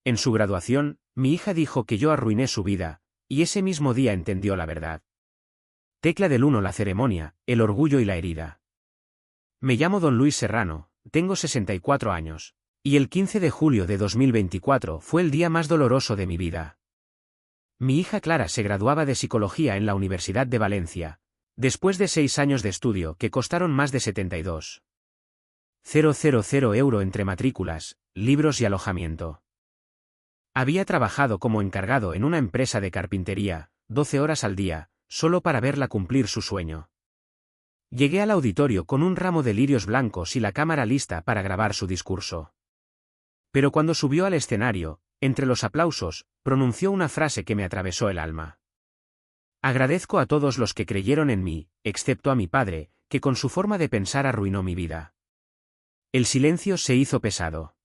En su graduación, mi hija dijo que yo arruiné su vida, y ese mismo día entendió la verdad. Tecla del 1. La ceremonia, el orgullo y la herida. Me llamo Don Luis Serrano, tengo 64 años, y el 15 de julio de 2024 fue el día más doloroso de mi vida. Mi hija Clara se graduaba de Psicología en la Universidad de Valencia, después de 6 años de estudio que costaron más de 72.000 € entre matrículas, libros y alojamiento. Había trabajado como encargado en una empresa de carpintería, 12 horas al día, solo para verla cumplir su sueño. Llegué al auditorio con un ramo de lirios blancos y la cámara lista para grabar su discurso. Pero cuando subió al escenario, entre los aplausos, pronunció una frase que me atravesó el alma. Agradezco a todos los que creyeron en mí, excepto a mi padre, que con su forma de pensar arruinó mi vida. El silencio se hizo pesado.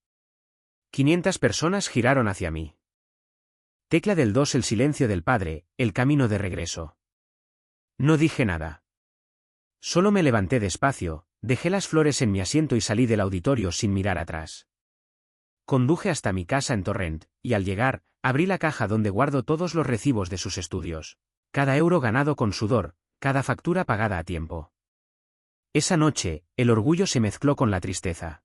500 personas giraron hacia mí. Tecla del 2. El silencio del padre, el camino de regreso. No dije nada. Solo me levanté despacio, dejé las flores en mi asiento y salí del auditorio sin mirar atrás. Conduje hasta mi casa en Torrent, y al llegar, abrí la caja donde guardo todos los recibos de sus estudios. Cada euro ganado con sudor, cada factura pagada a tiempo. Esa noche, el orgullo se mezcló con la tristeza.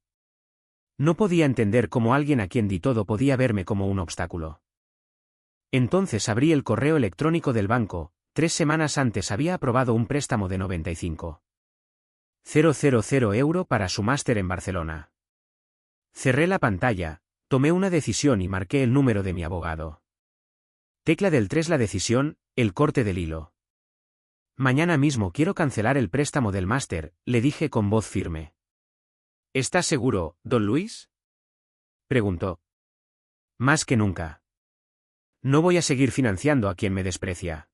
No podía entender cómo alguien a quien di todo podía verme como un obstáculo. Entonces abrí el correo electrónico del banco. 3 semanas antes había aprobado un préstamo de 95.000 € para su máster en Barcelona. Cerré la pantalla, tomé una decisión y marqué el número de mi abogado. Tecla del 3. La decisión, el corte del hilo. Mañana mismo quiero cancelar el préstamo del máster, le dije con voz firme. ¿Estás seguro, don Luis? Preguntó. Más que nunca. No voy a seguir financiando a quien me desprecia.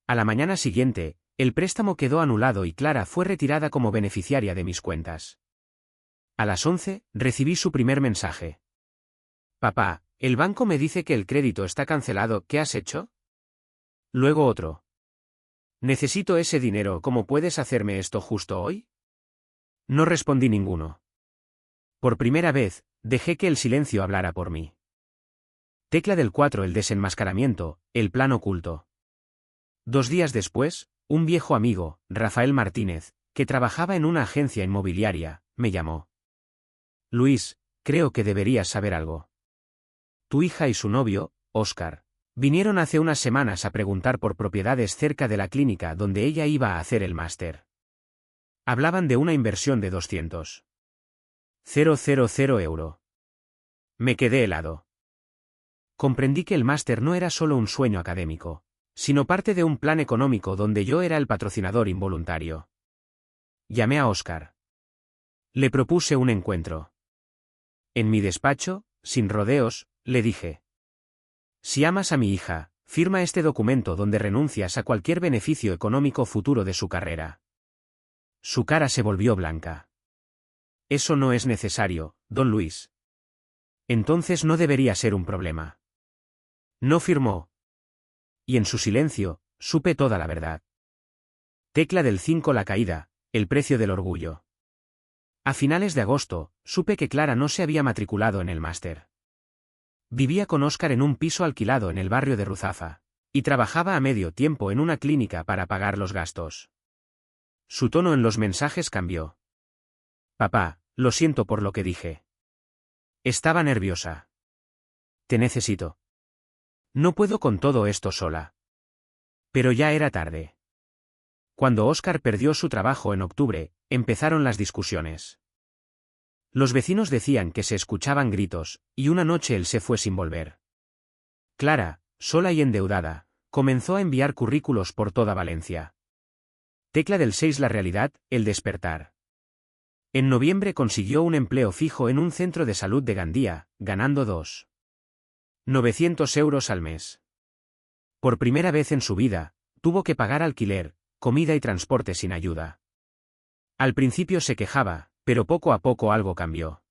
A la mañana siguiente, el préstamo quedó anulado y Clara fue retirada como beneficiaria de mis cuentas. A las 11, recibí su primer mensaje. Papá, el banco me dice que el crédito está cancelado, ¿qué has hecho? Luego otro. Necesito ese dinero, ¿cómo puedes hacerme esto justo hoy? No respondí ninguno. Por primera vez, dejé que el silencio hablara por mí. Tecla del 4. El desenmascaramiento, el plan oculto. 2 días después, un viejo amigo, Rafael Martínez, que trabajaba en una agencia inmobiliaria, me llamó. Luis, creo que deberías saber algo. Tu hija y su novio, Óscar, vinieron hace unas semanas a preguntar por propiedades cerca de la clínica donde ella iba a hacer el máster. Hablaban de una inversión de 200.000 €. Me quedé helado. Comprendí que el máster no era solo un sueño académico, sino parte de un plan económico donde yo era el patrocinador involuntario. Llamé a Óscar. Le propuse un encuentro. En mi despacho, sin rodeos, le dije. Si amas a mi hija, firma este documento donde renuncias a cualquier beneficio económico futuro de su carrera. Su cara se volvió blanca. Eso no es necesario, don Luis. Entonces no debería ser un problema. No firmó. Y en su silencio, supe toda la verdad. Tecla del 5. La caída, el precio del orgullo. A finales de agosto, supe que Clara no se había matriculado en el máster. Vivía con Óscar en un piso alquilado en el barrio de Ruzafa, y trabajaba a medio tiempo en una clínica para pagar los gastos. Su tono en los mensajes cambió. Papá, lo siento por lo que dije. Estaba nerviosa. Te necesito. No puedo con todo esto sola. Pero ya era tarde. Cuando Óscar perdió su trabajo en octubre, empezaron las discusiones. Los vecinos decían que se escuchaban gritos, y una noche él se fue sin volver. Clara, sola y endeudada, comenzó a enviar currículos por toda Valencia. Tecla del 6. La realidad, el despertar. En noviembre consiguió un empleo fijo en un centro de salud de Gandía, ganando 2.900 € al mes. Por primera vez en su vida, tuvo que pagar alquiler, comida y transporte sin ayuda. Al principio se quejaba, pero poco a poco algo cambió.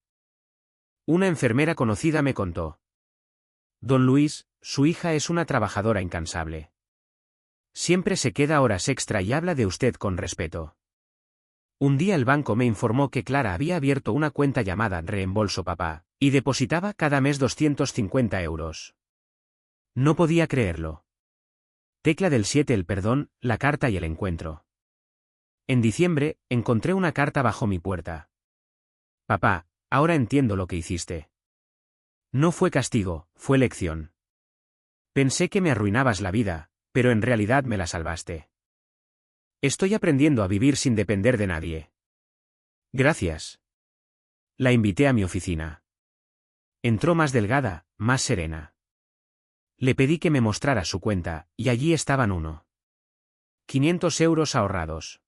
Una enfermera conocida me contó. Don Luis, su hija es una trabajadora incansable. Siempre se queda horas extra y habla de usted con respeto. Un día el banco me informó que Clara había abierto una cuenta llamada Reembolso Papá, Y depositaba cada mes 250 euros. No podía creerlo. Tecla del 7: el perdón, la carta y el encuentro. En diciembre, encontré una carta bajo mi puerta. Papá, ahora entiendo lo que hiciste. No fue castigo, fue lección. Pensé que me arruinabas la vida, pero en realidad me la salvaste. Estoy aprendiendo a vivir sin depender de nadie. Gracias. La invité a mi oficina. Entró más delgada, más serena. Le pedí que me mostrara su cuenta, y allí estaban 500 euros ahorrados.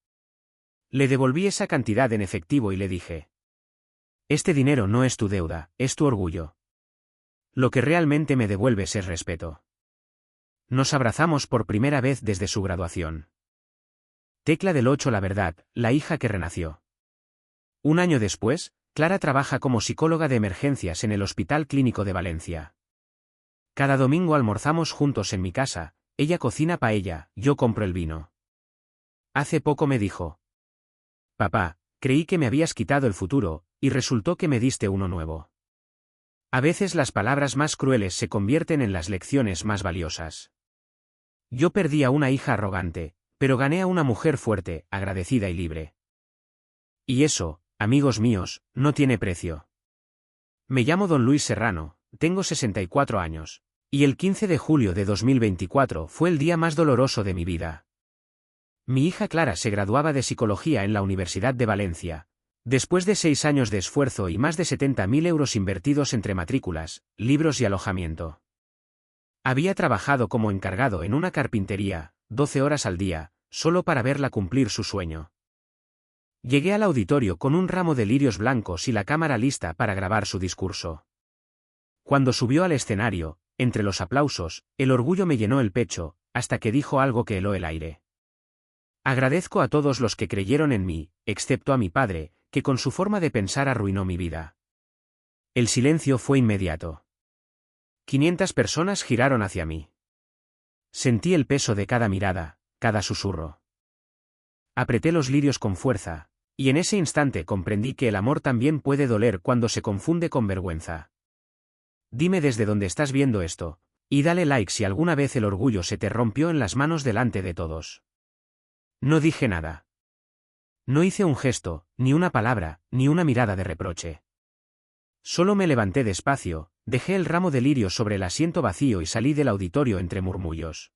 Le devolví esa cantidad en efectivo y le dije: este dinero no es tu deuda, es tu orgullo. Lo que realmente me devuelves es respeto. Nos abrazamos por primera vez desde su graduación. Tecla del 8: la verdad, la hija que renació. Un año después, Clara trabaja como psicóloga de emergencias en el Hospital Clínico de Valencia. Cada domingo almorzamos juntos en mi casa, ella cocina paella, yo compro el vino. Hace poco me dijo: papá, creí que me habías quitado el futuro, y resultó que me diste uno nuevo. A veces las palabras más crueles se convierten en las lecciones más valiosas. Yo perdí a una hija arrogante, pero gané a una mujer fuerte, agradecida y libre. Y eso, amigos míos, no tiene precio. Me llamo Don Luis Serrano, tengo 64 años, y el 15 de julio de 2024 fue el día más doloroso de mi vida. Mi hija Clara se graduaba de psicología en la Universidad de Valencia, después de 6 años de esfuerzo y más de 70.000 euros invertidos entre matrículas, libros y alojamiento. Había trabajado como encargado en una carpintería, 12 horas al día, solo para verla cumplir su sueño. Llegué al auditorio con un ramo de lirios blancos y la cámara lista para grabar su discurso. Cuando subió al escenario, entre los aplausos, el orgullo me llenó el pecho, hasta que dijo algo que heló el aire. Agradezco a todos los que creyeron en mí, excepto a mi padre, que con su forma de pensar arruinó mi vida. El silencio fue inmediato. 500 personas giraron hacia mí. Sentí el peso de cada mirada, cada susurro. Apreté los lirios con fuerza, y en ese instante comprendí que el amor también puede doler cuando se confunde con vergüenza. Dime desde dónde estás viendo esto, y dale like si alguna vez el orgullo se te rompió en las manos delante de todos. No dije nada. No hice un gesto, ni una palabra, ni una mirada de reproche. Solo me levanté despacio, dejé el ramo de lirios sobre el asiento vacío y salí del auditorio entre murmullos.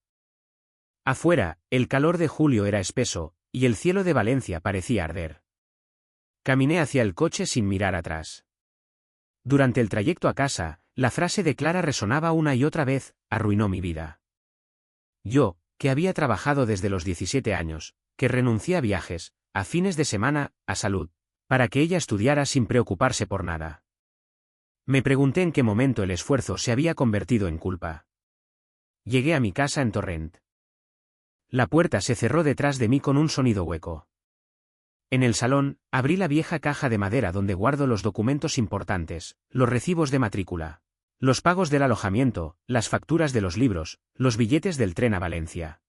Afuera, el calor de julio era espeso, y el cielo de Valencia parecía arder. Caminé hacia el coche sin mirar atrás. Durante el trayecto a casa, la frase de Clara resonaba una y otra vez: arruinó mi vida. Yo, que había trabajado desde los 17 años, que renuncié a viajes, a fines de semana, a salud, para que ella estudiara sin preocuparse por nada. Me pregunté en qué momento el esfuerzo se había convertido en culpa. Llegué a mi casa en Torrent. La puerta se cerró detrás de mí con un sonido hueco. En el salón, abrí la vieja caja de madera donde guardo los documentos importantes, los recibos de matrícula, los pagos del alojamiento, las facturas de los libros, los billetes del tren a Valencia.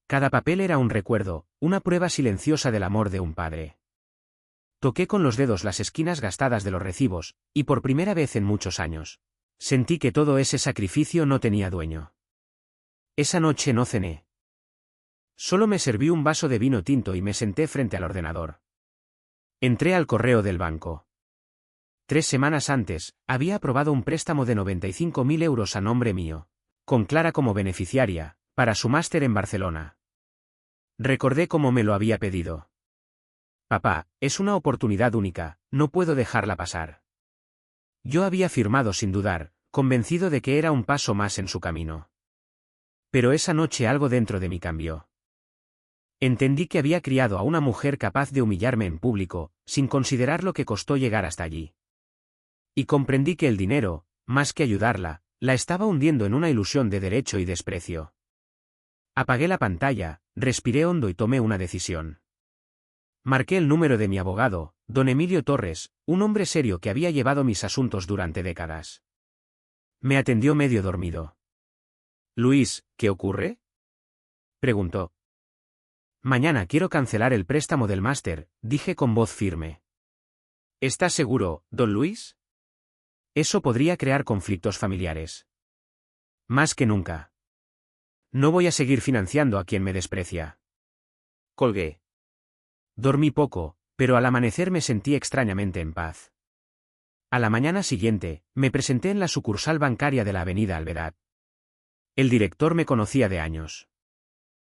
Cada papel era un recuerdo, una prueba silenciosa del amor de un padre. Toqué con los dedos las esquinas gastadas de los recibos, y por primera vez en muchos años, sentí que todo ese sacrificio no tenía dueño. Esa noche no cené. Solo me serví un vaso de vino tinto y me senté frente al ordenador. Entré al correo del banco. 3 semanas antes, había aprobado un préstamo de 95.000 euros a nombre mío, con Clara como beneficiaria, para su máster en Barcelona. Recordé cómo me lo había pedido. Papá, es una oportunidad única, no puedo dejarla pasar. Yo había firmado sin dudar, convencido de que era un paso más en su camino. Pero esa noche algo dentro de mí cambió. Entendí que había criado a una mujer capaz de humillarme en público, sin considerar lo que costó llegar hasta allí. Y comprendí que el dinero, más que ayudarla, la estaba hundiendo en una ilusión de derecho y desprecio. Apagué la pantalla, respiré hondo y tomé una decisión. Marqué el número de mi abogado, don Emilio Torres, un hombre serio que había llevado mis asuntos durante décadas. Me atendió medio dormido. Luis, ¿qué ocurre?, preguntó. Mañana quiero cancelar el préstamo del máster, dije con voz firme. ¿Estás seguro, don Luis? Eso podría crear conflictos familiares. Más que nunca. No voy a seguir financiando a quien me desprecia. Colgué. Dormí poco, pero al amanecer me sentí extrañamente en paz. A la mañana siguiente, me presenté en la sucursal bancaria de la avenida Alvedad. El director me conocía de años.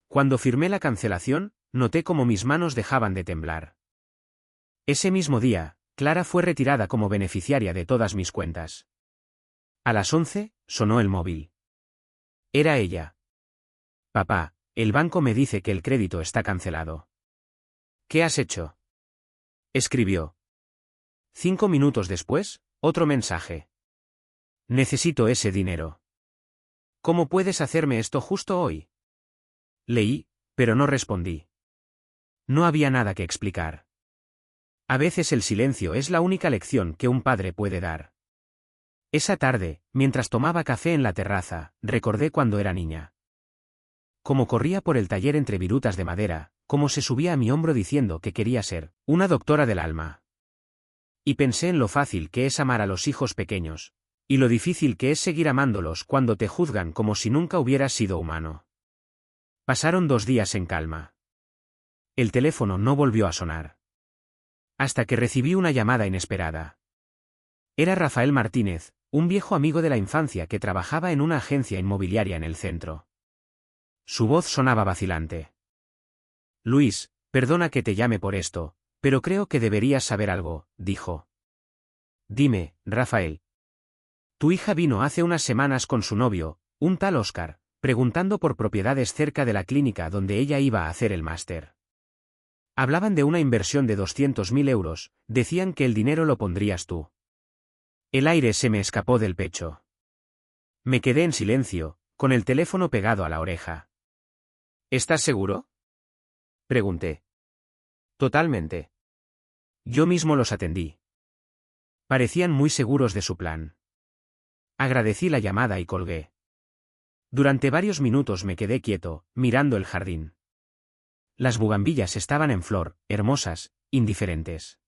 Cuando firmé la cancelación, noté cómo mis manos dejaban de temblar. Ese mismo día, Clara fue retirada como beneficiaria de todas mis cuentas. A las 11, sonó el móvil. Era ella. Papá, el banco me dice que el crédito está cancelado. ¿Qué has hecho? Escribió. 5 minutos después, otro mensaje. Necesito ese dinero. ¿Cómo puedes hacerme esto justo hoy? Leí, pero no respondí. No había nada que explicar. A veces el silencio es la única lección que un padre puede dar. Esa tarde, mientras tomaba café en la terraza, recordé cuando era niña. Cómo corría por el taller entre virutas de madera, cómo se subía a mi hombro diciendo que quería ser una doctora del alma. Y pensé en lo fácil que es amar a los hijos pequeños, y lo difícil que es seguir amándolos cuando te juzgan como si nunca hubieras sido humano. Pasaron 2 días en calma. El teléfono no volvió a sonar. Hasta que recibí una llamada inesperada. Era Rafael Martínez, un viejo amigo de la infancia que trabajaba en una agencia inmobiliaria en el centro. Su voz sonaba vacilante. Luis, perdona que te llame por esto, pero creo que deberías saber algo, dijo. Dime, Rafael. Tu hija vino hace unas semanas con su novio, un tal Óscar, preguntando por propiedades cerca de la clínica donde ella iba a hacer el máster. Hablaban de una inversión de 200.000 euros, decían que el dinero lo pondrías tú. El aire se me escapó del pecho. Me quedé en silencio, con el teléfono pegado a la oreja. ¿Estás seguro? Pregunté. Totalmente. Yo mismo los atendí. Parecían muy seguros de su plan. Agradecí la llamada y colgué. Durante varios minutos me quedé quieto, mirando el jardín. Las bugambillas estaban en flor, hermosas, indiferentes.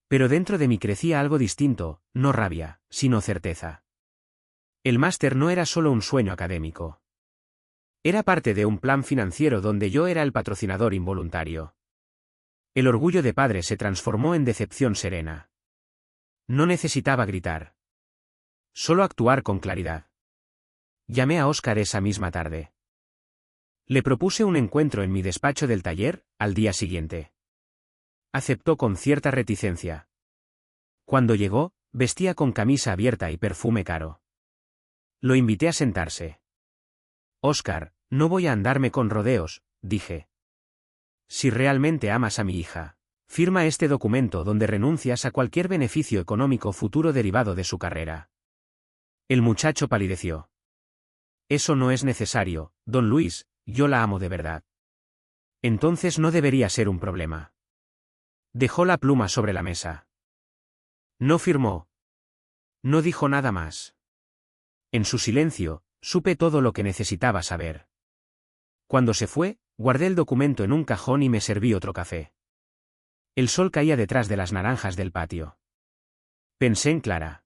Pero dentro de mí crecía algo distinto, no rabia, sino certeza. El máster no era solo un sueño académico. Era parte de un plan financiero donde yo era el patrocinador involuntario. El orgullo de padre se transformó en decepción serena. No necesitaba gritar. Solo actuar con claridad. Llamé a Óscar esa misma tarde. Le propuse un encuentro en mi despacho del taller, al día siguiente. Aceptó con cierta reticencia. Cuando llegó, vestía con camisa abierta y perfume caro. Lo invité a sentarse. Óscar, no voy a andarme con rodeos, dije. Si realmente amas a mi hija, firma este documento donde renuncias a cualquier beneficio económico futuro derivado de su carrera. El muchacho palideció. Eso no es necesario, don Luis, yo la amo de verdad. Entonces no debería ser un problema. Dejó la pluma sobre la mesa. No firmó. No dijo nada más. En su silencio, supe todo lo que necesitaba saber. Cuando se fue, guardé el documento en un cajón y me serví otro café. El sol caía detrás de las naranjas del patio. Pensé en Clara.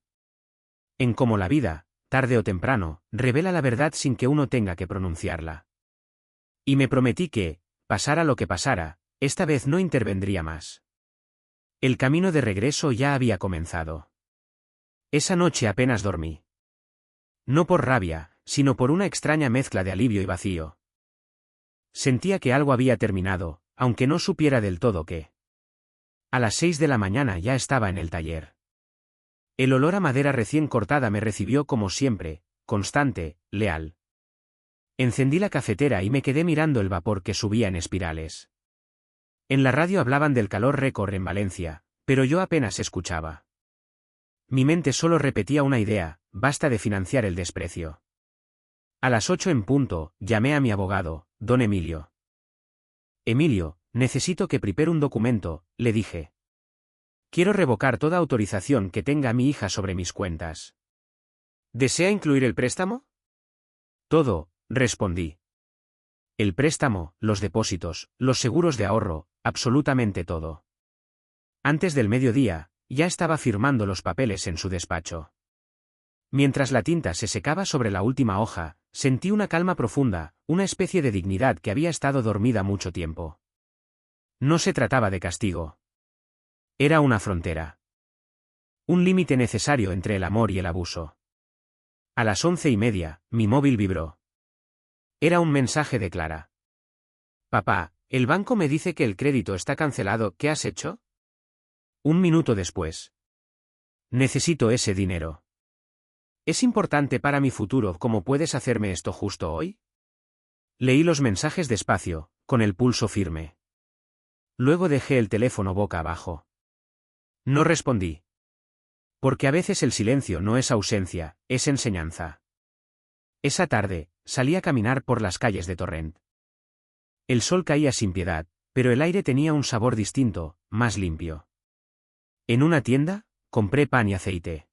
En cómo la vida, tarde o temprano, revela la verdad sin que uno tenga que pronunciarla. Y me prometí que, pasara lo que pasara, esta vez no intervendría más. El camino de regreso ya había comenzado. Esa noche apenas dormí. No por rabia, sino por una extraña mezcla de alivio y vacío. Sentía que algo había terminado, aunque no supiera del todo qué. A las 6 de la mañana ya estaba en el taller. El olor a madera recién cortada me recibió como siempre, constante, leal. Encendí la cafetera y me quedé mirando el vapor que subía en espirales. En la radio hablaban del calor récord en Valencia, pero yo apenas escuchaba. Mi mente solo repetía una idea: basta de financiar el desprecio. A las 8 en punto, llamé a mi abogado, don Emilio. Emilio, necesito que prepare un documento, le dije. Quiero revocar toda autorización que tenga mi hija sobre mis cuentas. ¿Desea incluir el préstamo? Todo, respondí. El préstamo, los depósitos, los seguros de ahorro, absolutamente todo. Antes del mediodía, ya estaba firmando los papeles en su despacho. Mientras la tinta se secaba sobre la última hoja, sentí una calma profunda, una especie de dignidad que había estado dormida mucho tiempo. No se trataba de castigo. Era una frontera. Un límite necesario entre el amor y el abuso. A las 11:30, mi móvil vibró. Era un mensaje de Clara. Papá, el banco me dice que el crédito está cancelado, ¿qué has hecho? Un minuto después. Necesito ese dinero. ¿Es importante para mi futuro cómo puedes hacerme esto justo hoy? Leí los mensajes despacio, con el pulso firme. Luego dejé el teléfono boca abajo. No respondí. Porque a veces el silencio no es ausencia, es enseñanza. Esa tarde, salí a caminar por las calles de Torrent. El sol caía sin piedad, pero el aire tenía un sabor distinto, más limpio. En una tienda, compré pan y aceite.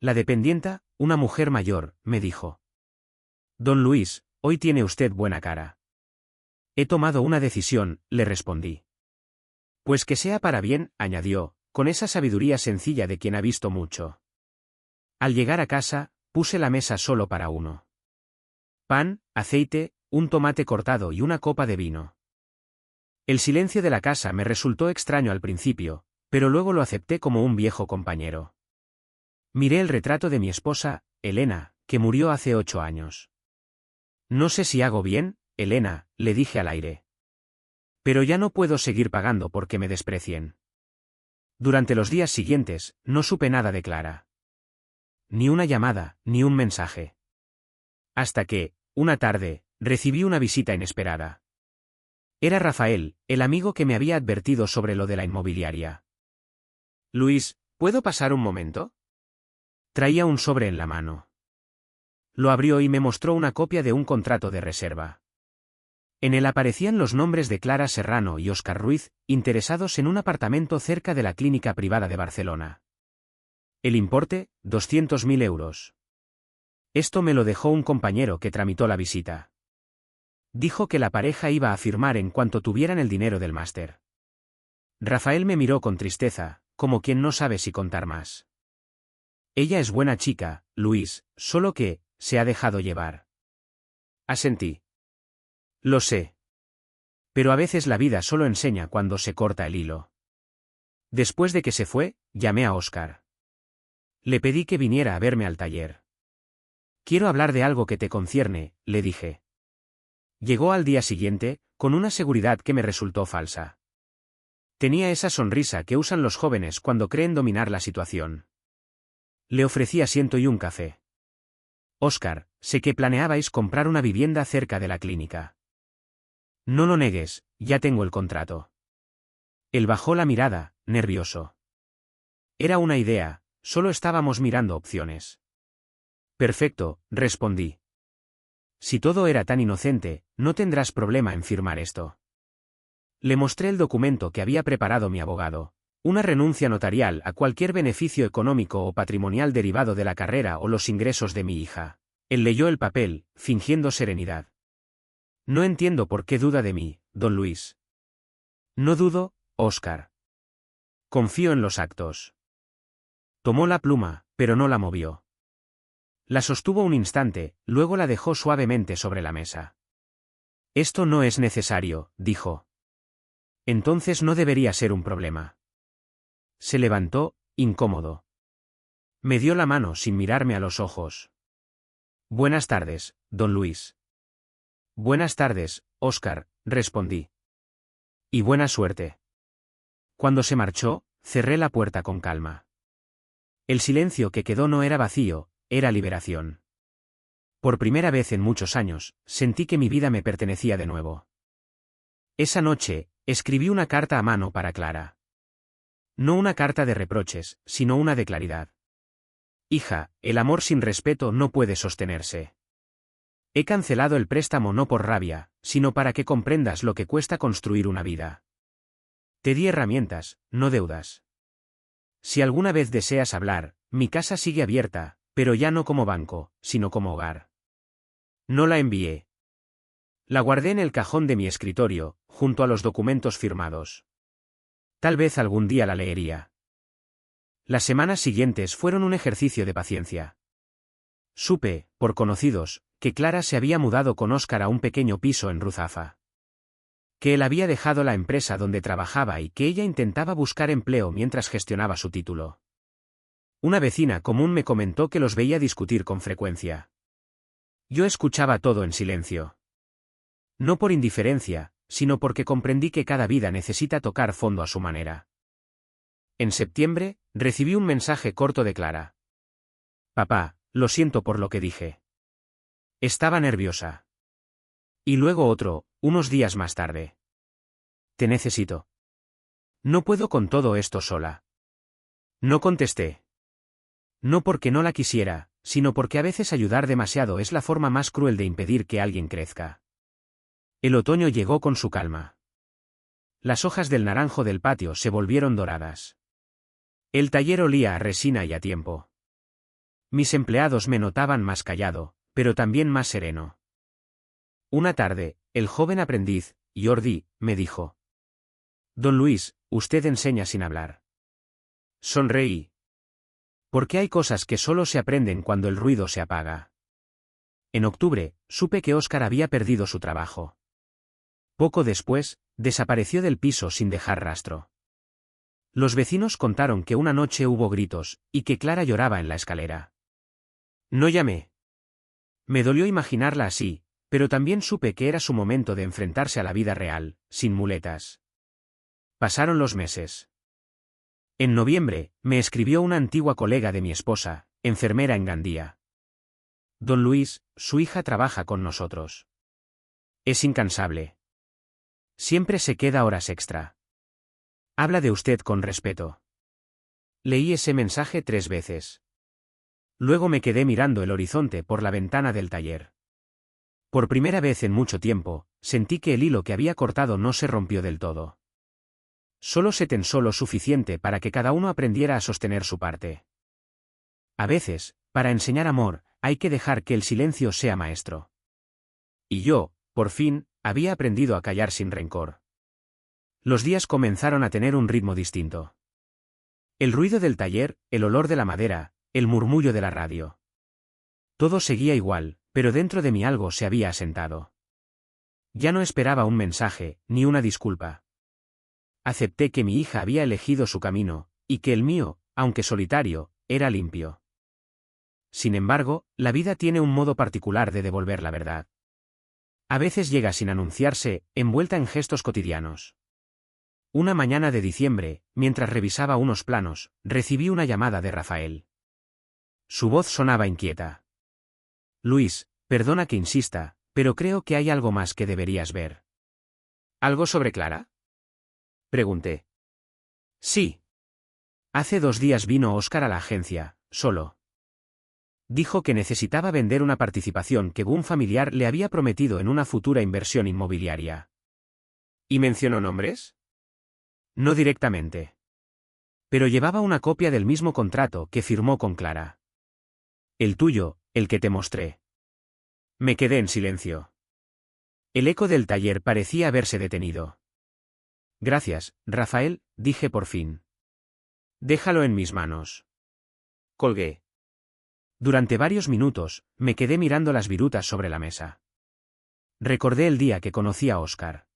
La dependienta, una mujer mayor, me dijo: Don Luis, hoy tiene usted buena cara. He tomado una decisión, le respondí. Pues que sea para bien, añadió, con esa sabiduría sencilla de quien ha visto mucho. Al llegar a casa, puse la mesa solo para uno. Pan, aceite, un tomate cortado y una copa de vino. El silencio de la casa me resultó extraño al principio, pero luego lo acepté como un viejo compañero. Miré el retrato de mi esposa, Elena, que murió hace 8 años. No sé si hago bien, Elena, le dije al aire. Pero ya no puedo seguir pagando porque me desprecien. Durante los días siguientes, no supe nada de Clara. Ni una llamada, ni un mensaje. Hasta que, una tarde, recibí una visita inesperada. Era Rafael, el amigo que me había advertido sobre lo de la inmobiliaria. Luis, ¿puedo pasar un momento? Traía un sobre en la mano. Lo abrió y me mostró una copia de un contrato de reserva. En él aparecían los nombres de Clara Serrano y Óscar Ruiz, interesados en un apartamento cerca de la clínica privada de Barcelona. El importe, 200.000 euros. Esto me lo dejó un compañero que tramitó la visita. Dijo que la pareja iba a firmar en cuanto tuvieran el dinero del máster. Rafael me miró con tristeza, como quien no sabe si contar más. Ella es buena chica, Luis, solo que, se ha dejado llevar. Asentí. Lo sé. Pero a veces la vida solo enseña cuando se corta el hilo. Después de que se fue, llamé a Óscar. Le pedí que viniera a verme al taller. Quiero hablar de algo que te concierne, le dije. Llegó al día siguiente, con una seguridad que me resultó falsa. Tenía esa sonrisa que usan los jóvenes cuando creen dominar la situación. Le ofrecí asiento y un café. Óscar, sé que planeabais comprar una vivienda cerca de la clínica. No lo negues, ya tengo el contrato. Él bajó la mirada, nervioso. Era una idea, solo estábamos mirando opciones. Perfecto, respondí. Si todo era tan inocente, no tendrás problema en firmar esto. Le mostré el documento que había preparado mi abogado. Una renuncia notarial a cualquier beneficio económico o patrimonial derivado de la carrera o los ingresos de mi hija. Él leyó el papel, fingiendo serenidad. No entiendo por qué duda de mí, don Luis. No dudo, Óscar. Confío en los actos. Tomó la pluma, pero no la movió. La sostuvo un instante, luego la dejó suavemente sobre la mesa. Esto no es necesario, dijo. Entonces no debería ser un problema. Se levantó, incómodo. Me dio la mano sin mirarme a los ojos. Buenas tardes, don Luis. Buenas tardes, Óscar, respondí. Y buena suerte. Cuando se marchó, cerré la puerta con calma. El silencio que quedó no era vacío, era liberación. Por primera vez en muchos años, sentí que mi vida me pertenecía de nuevo. Esa noche, escribí una carta a mano para Clara. No una carta de reproches, sino una de claridad. Hija, el amor sin respeto no puede sostenerse. He cancelado el préstamo no por rabia, sino para que comprendas lo que cuesta construir una vida. Te di herramientas, no deudas. Si alguna vez deseas hablar, mi casa sigue abierta, pero ya no como banco, sino como hogar. No la envié. La guardé en el cajón de mi escritorio, junto a los documentos firmados. Tal vez algún día la leería. Las semanas siguientes fueron un ejercicio de paciencia. Supe, por conocidos, que Clara se había mudado con Óscar a un pequeño piso en Ruzafa. Que él había dejado la empresa donde trabajaba y que ella intentaba buscar empleo mientras gestionaba su título. Una vecina común me comentó que los veía discutir con frecuencia. Yo escuchaba todo en silencio. No por indiferencia, sino porque comprendí que cada vida necesita tocar fondo a su manera. En septiembre, recibí un mensaje corto de Clara. Papá, lo siento por lo que dije. Estaba nerviosa. Y luego otro, unos días más tarde. Te necesito. No puedo con todo esto sola. No contesté. No porque no la quisiera, sino porque a veces ayudar demasiado es la forma más cruel de impedir que alguien crezca. El otoño llegó con su calma. Las hojas del naranjo del patio se volvieron doradas. El taller olía a resina y a tiempo. Mis empleados me notaban más callado, pero también más sereno. Una tarde, el joven aprendiz, Jordi, me dijo: Don Luis, usted enseña sin hablar. Sonreí. Porque hay cosas que solo se aprenden cuando el ruido se apaga. En octubre, supe que Óscar había perdido su trabajo. Poco después, desapareció del piso sin dejar rastro. Los vecinos contaron que una noche hubo gritos, y que Clara lloraba en la escalera. No llamé. Me dolió imaginarla así, pero también supe que era su momento de enfrentarse a la vida real, sin muletas. Pasaron los meses. En noviembre, me escribió una antigua colega de mi esposa, enfermera en Gandía. Don Luis, su hija trabaja con nosotros. Es incansable. Siempre se queda horas extra. Habla de usted con respeto. Leí ese mensaje 3 veces. Luego me quedé mirando el horizonte por la ventana del taller. Por primera vez en mucho tiempo, sentí que el hilo que había cortado no se rompió del todo. Solo se tensó lo suficiente para que cada uno aprendiera a sostener su parte. A veces, para enseñar amor, hay que dejar que el silencio sea maestro. Y yo, por fin, había aprendido a callar sin rencor. Los días comenzaron a tener un ritmo distinto. El ruido del taller, el olor de la madera, el murmullo de la radio. Todo seguía igual, pero dentro de mí algo se había asentado. Ya no esperaba un mensaje, ni una disculpa. Acepté que mi hija había elegido su camino, y que el mío, aunque solitario, era limpio. Sin embargo, la vida tiene un modo particular de devolver la verdad. A veces llega sin anunciarse, envuelta en gestos cotidianos. Una mañana de diciembre, mientras revisaba unos planos, recibí una llamada de Rafael. Su voz sonaba inquieta. Luis, perdona que insista, pero creo que hay algo más que deberías ver. ¿Algo sobre Clara? Pregunté. Sí. Hace 2 días vino Óscar a la agencia, solo. Dijo que necesitaba vender una participación que un familiar le había prometido en una futura inversión inmobiliaria. ¿Y mencionó nombres? No directamente. Pero llevaba una copia del mismo contrato que firmó con Clara. El tuyo, el que te mostré. Me quedé en silencio. El eco del taller parecía haberse detenido. Gracias, Rafael, dije por fin. Déjalo en mis manos. Colgué. Durante varios minutos, me quedé mirando las virutas sobre la mesa. Recordé el día que conocí a Óscar.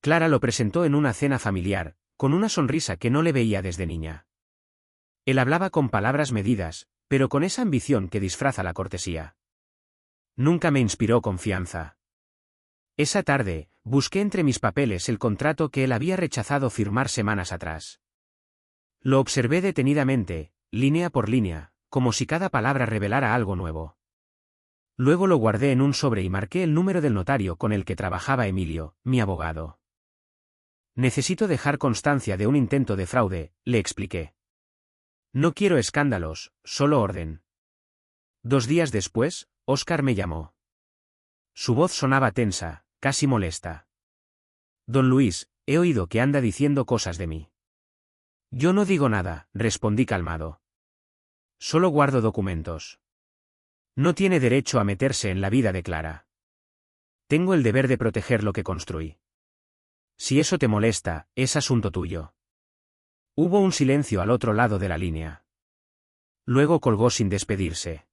Clara lo presentó en una cena familiar, con una sonrisa que no le veía desde niña. Él hablaba con palabras medidas, pero con esa ambición que disfraza la cortesía. Nunca me inspiró confianza. Esa tarde, busqué entre mis papeles el contrato que él había rechazado firmar semanas atrás. Lo observé detenidamente, línea por línea, como si cada palabra revelara algo nuevo. Luego lo guardé en un sobre y marqué el número del notario con el que trabajaba Emilio, mi abogado. Necesito dejar constancia de un intento de fraude, le expliqué. No quiero escándalos, solo orden. 2 días después, Óscar me llamó. Su voz sonaba tensa, casi molesta. Don Luis, he oído que anda diciendo cosas de mí. Yo no digo nada, respondí calmado. Solo guardo documentos. No tiene derecho a meterse en la vida de Clara. Tengo el deber de proteger lo que construí. Si eso te molesta, es asunto tuyo. Hubo un silencio al otro lado de la línea. Luego colgó sin despedirse.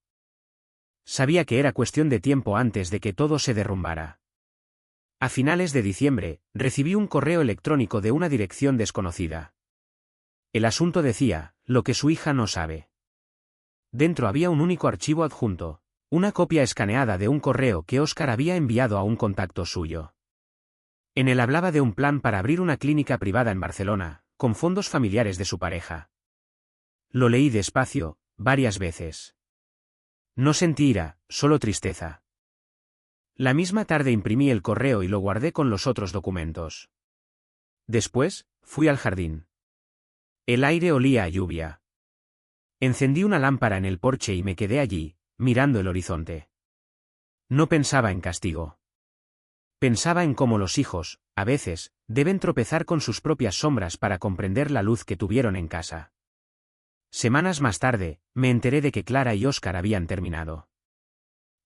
Sabía que era cuestión de tiempo antes de que todo se derrumbara. A finales de diciembre, recibí un correo electrónico de una dirección desconocida. El asunto decía, lo que su hija no sabe. Dentro había un único archivo adjunto, una copia escaneada de un correo que Óscar había enviado a un contacto suyo. En él hablaba de un plan para abrir una clínica privada en Barcelona, con fondos familiares de su pareja. Lo leí despacio, varias veces. No sentí ira, solo tristeza. La misma tarde imprimí el correo y lo guardé con los otros documentos. Después, fui al jardín. El aire olía a lluvia. Encendí una lámpara en el porche y me quedé allí, mirando el horizonte. No pensaba en castigo. Pensaba en cómo los hijos, a veces, deben tropezar con sus propias sombras para comprender la luz que tuvieron en casa. Semanas más tarde, me enteré de que Clara y Óscar habían terminado.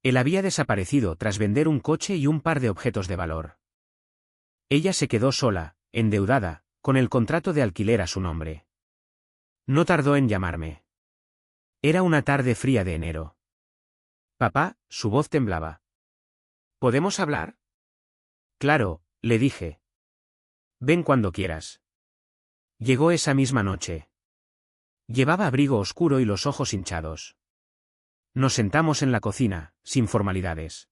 Él había desaparecido tras vender un coche y un par de objetos de valor. Ella se quedó sola, endeudada, con el contrato de alquiler a su nombre. No tardó en llamarme. Era una tarde fría de enero. Papá, su voz temblaba. ¿Podemos hablar? Claro, le dije. Ven cuando quieras. Llegó esa misma noche. Llevaba abrigo oscuro y los ojos hinchados. Nos sentamos en la cocina, sin formalidades.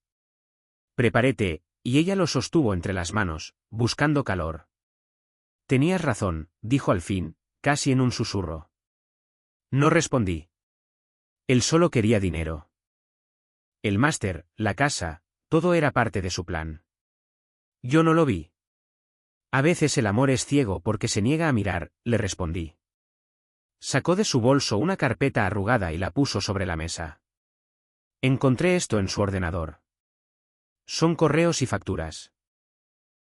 Preparé té, y ella lo sostuvo entre las manos, buscando calor. Tenías razón, dijo al fin, casi en un susurro. No respondí. Él solo quería dinero. El máster, la casa, todo era parte de su plan. Yo no lo vi. A veces el amor es ciego porque se niega a mirar, le respondí. Sacó de su bolso una carpeta arrugada y la puso sobre la mesa. Encontré esto en su ordenador. Son correos y facturas.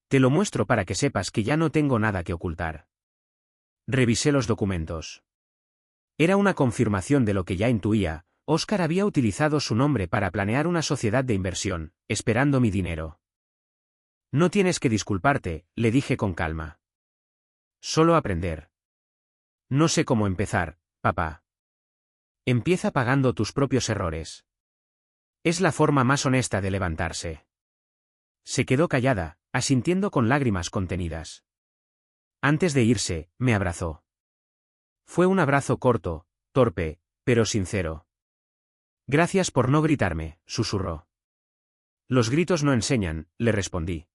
Te lo muestro para que sepas que ya no tengo nada que ocultar. Revisé los documentos. Era una confirmación de lo que ya intuía. Óscar había utilizado su nombre para planear una sociedad de inversión, esperando mi dinero. No tienes que disculparte, le dije con calma. Solo aprender. No sé cómo empezar, papá. Empieza pagando tus propios errores. Es la forma más honesta de levantarse. Se quedó callada, asintiendo con lágrimas contenidas. Antes de irse, me abrazó. Fue un abrazo corto, torpe, pero sincero. Gracias por no gritarme, susurró. Los gritos no enseñan, le respondí.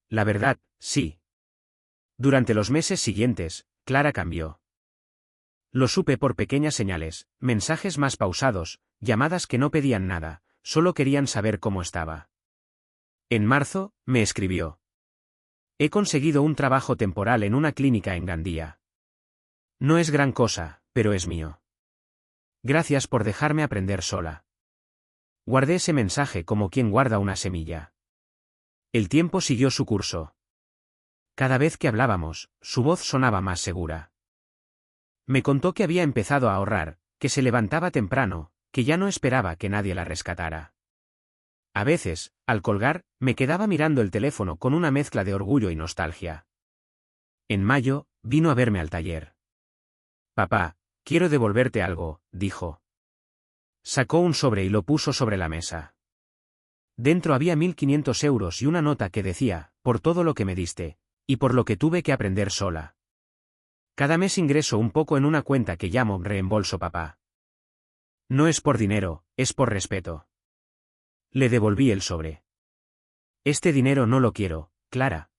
La verdad, sí. Durante los meses siguientes, Clara cambió. Lo supe por pequeñas señales, mensajes más pausados, llamadas que no pedían nada, solo querían saber cómo estaba. En marzo, me escribió. He conseguido un trabajo temporal en una clínica en Gandía. No es gran cosa, pero es mío. Gracias por dejarme aprender sola. Guardé ese mensaje como quien guarda una semilla. El tiempo siguió su curso. Cada vez que hablábamos, su voz sonaba más segura. Me contó que había empezado a ahorrar, que se levantaba temprano, que ya no esperaba que nadie la rescatara. A veces, al colgar, me quedaba mirando el teléfono con una mezcla de orgullo y nostalgia. En mayo, vino a verme al taller. Papá, quiero devolverte algo, dijo. Sacó un sobre y lo puso sobre la mesa. Dentro había 1.500 euros y una nota que decía, por todo lo que me diste, y por lo que tuve que aprender sola. Cada mes ingreso un poco en una cuenta que llamo reembolso papá. No es por dinero, es por respeto. Le devolví el sobre. Este dinero no lo quiero, Clara.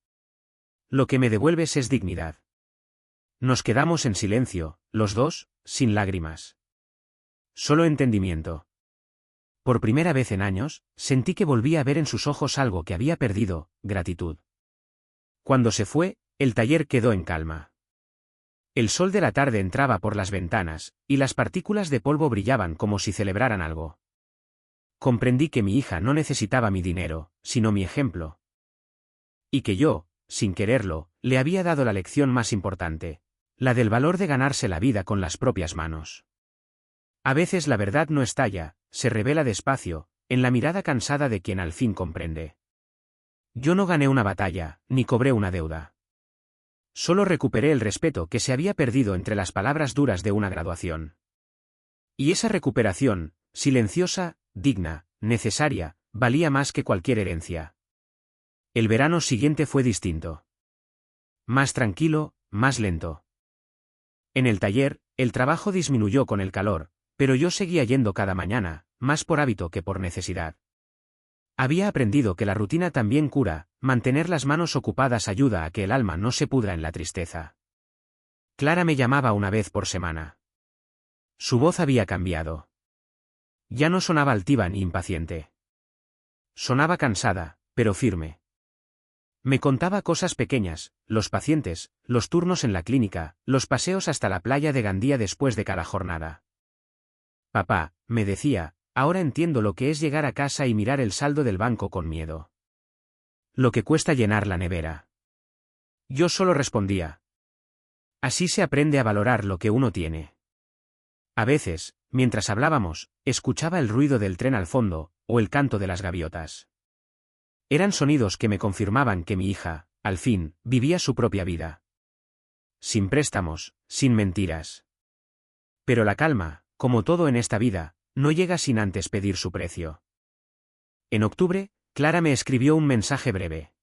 Lo que me devuelves es dignidad. Nos quedamos en silencio, los dos, sin lágrimas. Solo entendimiento. Por primera vez en años, sentí que volvía a ver en sus ojos algo que había perdido, gratitud. Cuando se fue, el taller quedó en calma. El sol de la tarde entraba por las ventanas, y las partículas de polvo brillaban como si celebraran algo. Comprendí que mi hija no necesitaba mi dinero, sino mi ejemplo. Y que yo, sin quererlo, le había dado la lección más importante, la del valor de ganarse la vida con las propias manos. A veces la verdad no estalla, se revela despacio, en la mirada cansada de quien al fin comprende. Yo no gané una batalla, ni cobré una deuda. Solo recuperé el respeto que se había perdido entre las palabras duras de una graduación. Y esa recuperación, silenciosa, digna, necesaria, valía más que cualquier herencia. El verano siguiente fue distinto. Más tranquilo, más lento. En el taller, el trabajo disminuyó con el calor, pero yo seguía yendo cada mañana, más por hábito que por necesidad. Había aprendido que la rutina también cura, mantener las manos ocupadas ayuda a que el alma no se pudra en la tristeza. Clara me llamaba una vez por semana. Su voz había cambiado. Ya no sonaba altiva ni impaciente. Sonaba cansada, pero firme. Me contaba cosas pequeñas, los pacientes, los turnos en la clínica, los paseos hasta la playa de Gandía después de cada jornada. Papá, me decía, ahora entiendo lo que es llegar a casa y mirar el saldo del banco con miedo. Lo que cuesta llenar la nevera. Yo solo respondía. Así se aprende a valorar lo que uno tiene. A veces, mientras hablábamos, escuchaba el ruido del tren al fondo, o el canto de las gaviotas. Eran sonidos que me confirmaban que mi hija, al fin, vivía su propia vida. Sin préstamos, sin mentiras. Pero la calma, como todo en esta vida, no llega sin antes pedir su precio. En octubre, Clara me escribió un mensaje breve.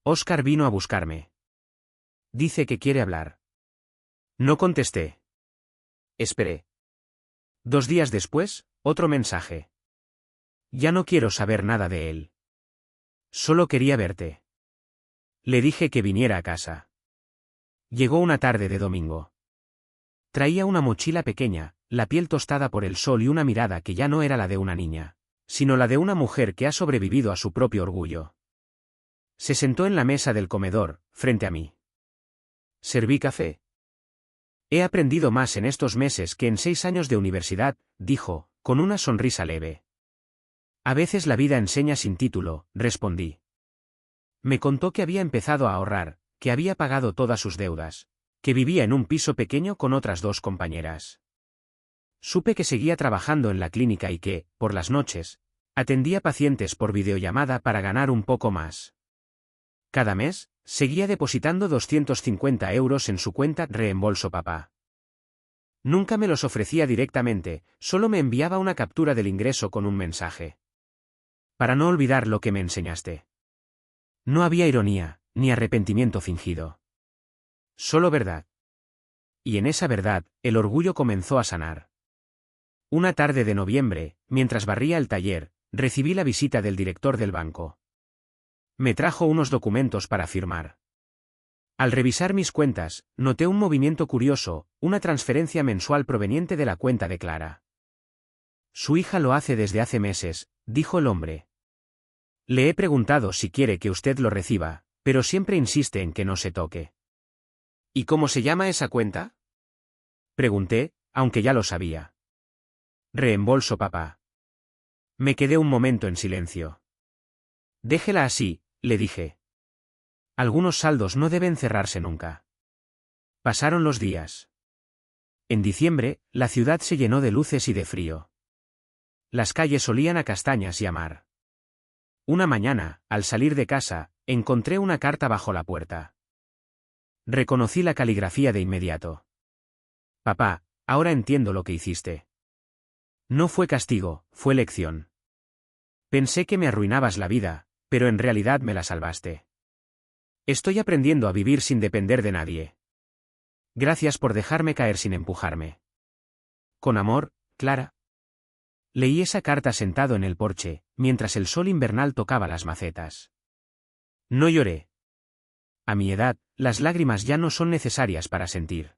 Óscar vino a buscarme. Dice que quiere hablar. No contesté. Esperé. 2 días después, otro mensaje. Ya no quiero saber nada de él. Solo quería verte. Le dije que viniera a casa. Llegó una tarde de domingo. Traía una mochila pequeña, la piel tostada por el sol y una mirada que ya no era la de una niña, sino la de una mujer que ha sobrevivido a su propio orgullo. Se sentó en la mesa del comedor, frente a mí. Serví café. He aprendido más en estos meses que en 6 años de universidad, dijo, con una sonrisa leve. A veces la vida enseña sin título, respondí. Me contó que había empezado a ahorrar, que había pagado todas sus deudas, que vivía en un piso pequeño con otras 2 compañeras. Supe que seguía trabajando en la clínica y que, por las noches, atendía pacientes por videollamada para ganar un poco más. Cada mes, seguía depositando 250 euros en su cuenta Reembolso Papá. Nunca me los ofrecía directamente, solo me enviaba una captura del ingreso con un mensaje. Para no olvidar lo que me enseñaste. No había ironía, ni arrepentimiento fingido. Solo verdad. Y en esa verdad, el orgullo comenzó a sanar. Una tarde de noviembre, mientras barría el taller, recibí la visita del director del banco. Me trajo unos documentos para firmar. Al revisar mis cuentas, noté un movimiento curioso, una transferencia mensual proveniente de la cuenta de Clara. Su hija lo hace desde hace meses, dijo el hombre. Le he preguntado si quiere que usted lo reciba, pero siempre insiste en que no se toque. ¿Y cómo se llama esa cuenta? Pregunté, aunque ya lo sabía. Reembolso Papá. Me quedé un momento en silencio. Déjela así, le dije. Algunos saldos no deben cerrarse nunca. Pasaron los días. En diciembre, la ciudad se llenó de luces y de frío. Las calles olían a castañas y a mar. Una mañana, al salir de casa, encontré una carta bajo la puerta. Reconocí la caligrafía de inmediato. Papá, ahora entiendo lo que hiciste. No fue castigo, fue lección. Pensé que me arruinabas la vida, pero en realidad me la salvaste. Estoy aprendiendo a vivir sin depender de nadie. Gracias por dejarme caer sin empujarme. Con amor, Clara. Leí esa carta sentado en el porche, mientras el sol invernal tocaba las macetas. No lloré. A mi edad, las lágrimas ya no son necesarias para sentir.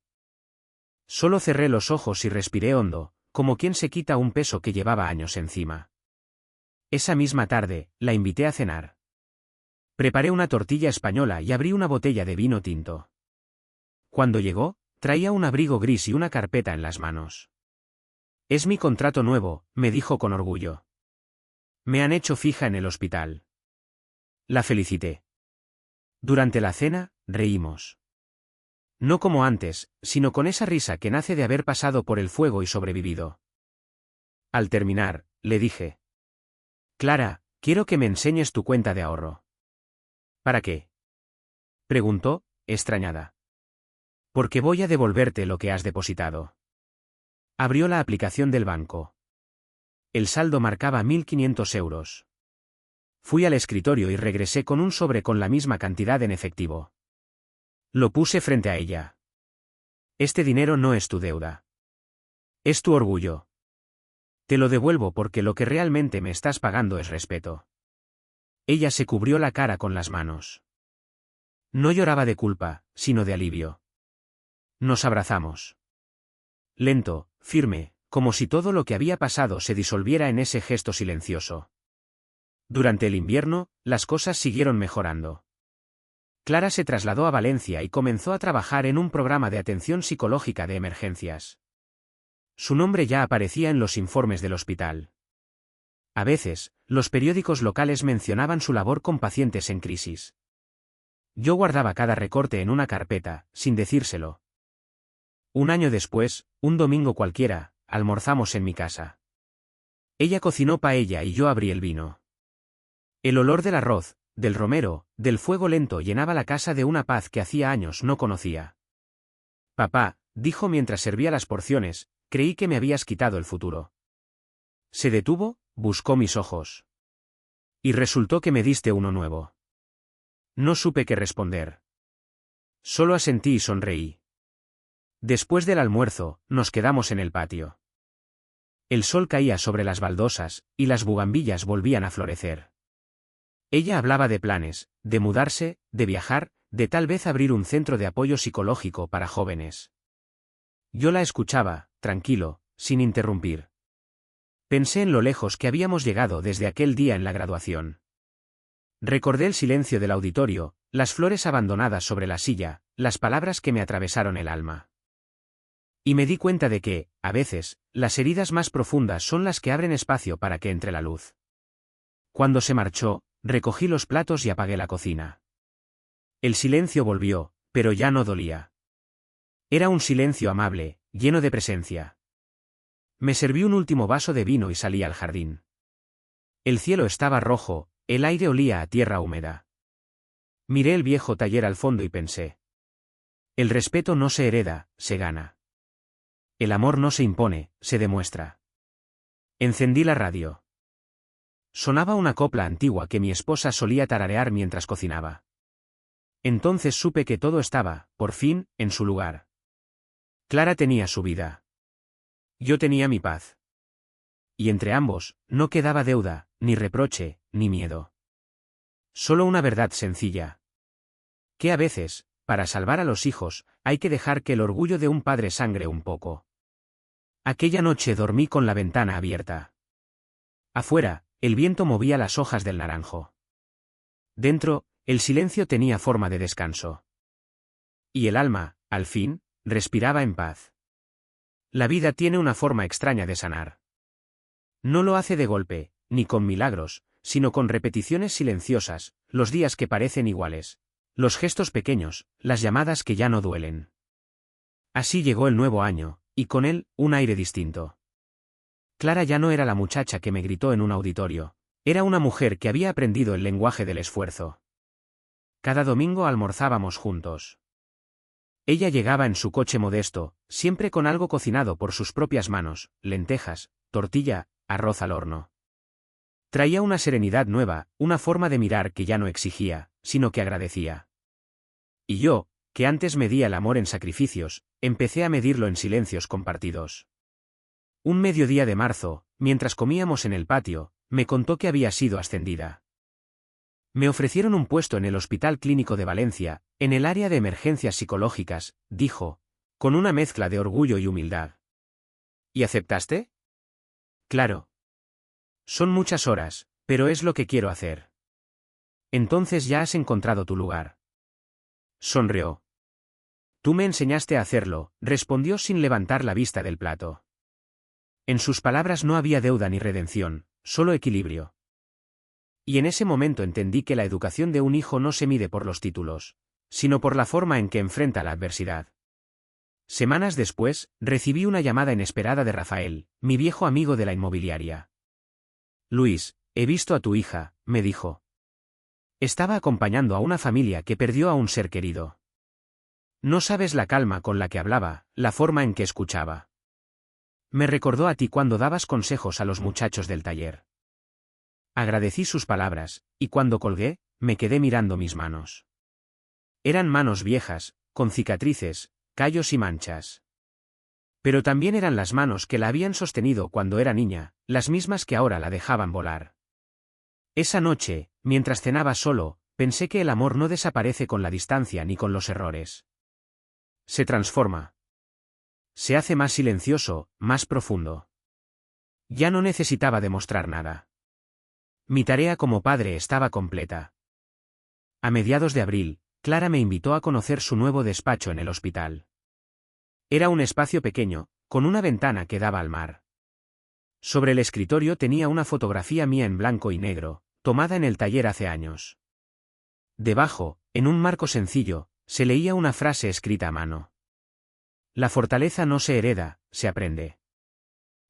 Solo cerré los ojos y respiré hondo, como quien se quita un peso que llevaba años encima. Esa misma tarde, la invité a cenar. Preparé una tortilla española y abrí una botella de vino tinto. Cuando llegó, traía un abrigo gris y una carpeta en las manos. Es mi contrato nuevo, me dijo con orgullo. Me han hecho fija en el hospital. La felicité. Durante la cena, reímos. No como antes, sino con esa risa que nace de haber pasado por el fuego y sobrevivido. Al terminar, le dije. Clara, quiero que me enseñes tu cuenta de ahorro. ¿Para qué? Preguntó, extrañada. Porque voy a devolverte lo que has depositado. Abrió la aplicación del banco. El saldo marcaba 1.500 euros. Fui al escritorio y regresé con un sobre con la misma cantidad en efectivo. Lo puse frente a ella. Este dinero no es tu deuda. Es tu orgullo. Te lo devuelvo porque lo que realmente me estás pagando es respeto. Ella se cubrió la cara con las manos. No lloraba de culpa, sino de alivio. Nos abrazamos. Lento, firme, como si todo lo que había pasado se disolviera en ese gesto silencioso. Durante el invierno, las cosas siguieron mejorando. Clara se trasladó a Valencia y comenzó a trabajar en un programa de atención psicológica de emergencias. Su nombre ya aparecía en los informes del hospital. A veces, los periódicos locales mencionaban su labor con pacientes en crisis. Yo guardaba cada recorte en una carpeta, sin decírselo. Un año después, un domingo cualquiera, almorzamos en mi casa. Ella cocinó paella y yo abrí el vino. El olor del arroz, del romero, del fuego lento llenaba la casa de una paz que hacía años no conocía. Papá, dijo mientras servía las porciones, creí que me habías quitado el futuro. Se detuvo, buscó mis ojos. Y resultó que me diste uno nuevo. No supe qué responder. Solo asentí y sonreí. Después del almuerzo, nos quedamos en el patio. El sol caía sobre las baldosas, y las bugambillas volvían a florecer. Ella hablaba de planes, de mudarse, de viajar, de tal vez abrir un centro de apoyo psicológico para jóvenes. Yo la escuchaba, tranquilo, sin interrumpir. Pensé en lo lejos que habíamos llegado desde aquel día en la graduación. Recordé el silencio del auditorio, las flores abandonadas sobre la silla, las palabras que me atravesaron el alma. Y me di cuenta de que, a veces, las heridas más profundas son las que abren espacio para que entre la luz. Cuando se marchó, recogí los platos y apagué la cocina. El silencio volvió, pero ya no dolía. Era un silencio amable, lleno de presencia. Me serví un último vaso de vino y salí al jardín. El cielo estaba rojo, el aire olía a tierra húmeda. Miré el viejo taller al fondo y pensé. El respeto no se hereda, se gana. El amor no se impone, se demuestra. Encendí la radio. Sonaba una copla antigua que mi esposa solía tararear mientras cocinaba. Entonces supe que todo estaba, por fin, en su lugar. Clara tenía su vida. Yo tenía mi paz. Y entre ambos, no quedaba deuda, ni reproche, ni miedo. Solo una verdad sencilla. Que a veces, para salvar a los hijos, hay que dejar que el orgullo de un padre sangre un poco. Aquella noche dormí con la ventana abierta. Afuera, el viento movía las hojas del naranjo. Dentro, el silencio tenía forma de descanso. Y el alma, al fin, respiraba en paz. La vida tiene una forma extraña de sanar. No lo hace de golpe, ni con milagros, sino con repeticiones silenciosas, los días que parecen iguales, los gestos pequeños, las llamadas que ya no duelen. Así llegó el nuevo año, y con él, un aire distinto. Clara ya no era la muchacha que me gritó en un auditorio, era una mujer que había aprendido el lenguaje del esfuerzo. Cada domingo almorzábamos juntos. Ella llegaba en su coche modesto, siempre con algo cocinado por sus propias manos, lentejas, tortilla, arroz al horno. Traía una serenidad nueva, una forma de mirar que ya no exigía, sino que agradecía. Y yo, que antes medía el amor en sacrificios, empecé a medirlo en silencios compartidos. Un mediodía de marzo, mientras comíamos en el patio, me contó que había sido ascendida. Me ofrecieron un puesto en el Hospital Clínico de Valencia, en el área de emergencias psicológicas, dijo, con una mezcla de orgullo y humildad. ¿Y aceptaste? Claro. Son muchas horas, pero es lo que quiero hacer. Entonces ya has encontrado tu lugar. Sonrió. Tú me enseñaste a hacerlo, respondió sin levantar la vista del plato. En sus palabras no había deuda ni redención, solo equilibrio. Y en ese momento entendí que la educación de un hijo no se mide por los títulos, sino por la forma en que enfrenta la adversidad. Semanas después, recibí una llamada inesperada de Rafael, mi viejo amigo de la inmobiliaria. Luis, he visto a tu hija, me dijo. Estaba acompañando a una familia que perdió a un ser querido. No sabes la calma con la que hablaba, la forma en que escuchaba. Me recordó a ti cuando dabas consejos a los muchachos del taller. Agradecí sus palabras, y cuando colgué, me quedé mirando mis manos. Eran manos viejas, con cicatrices, callos y manchas. Pero también eran las manos que la habían sostenido cuando era niña, las mismas que ahora la dejaban volar. Esa noche, mientras cenaba solo, pensé que el amor no desaparece con la distancia ni con los errores. Se transforma. Se hace más silencioso, más profundo. Ya no necesitaba demostrar nada. Mi tarea como padre estaba completa. A mediados de abril, Clara me invitó a conocer su nuevo despacho en el hospital. Era un espacio pequeño, con una ventana que daba al mar. Sobre el escritorio tenía una fotografía mía en blanco y negro, tomada en el taller hace años. Debajo, en un marco sencillo, se leía una frase escrita a mano. La fortaleza no se hereda, se aprende.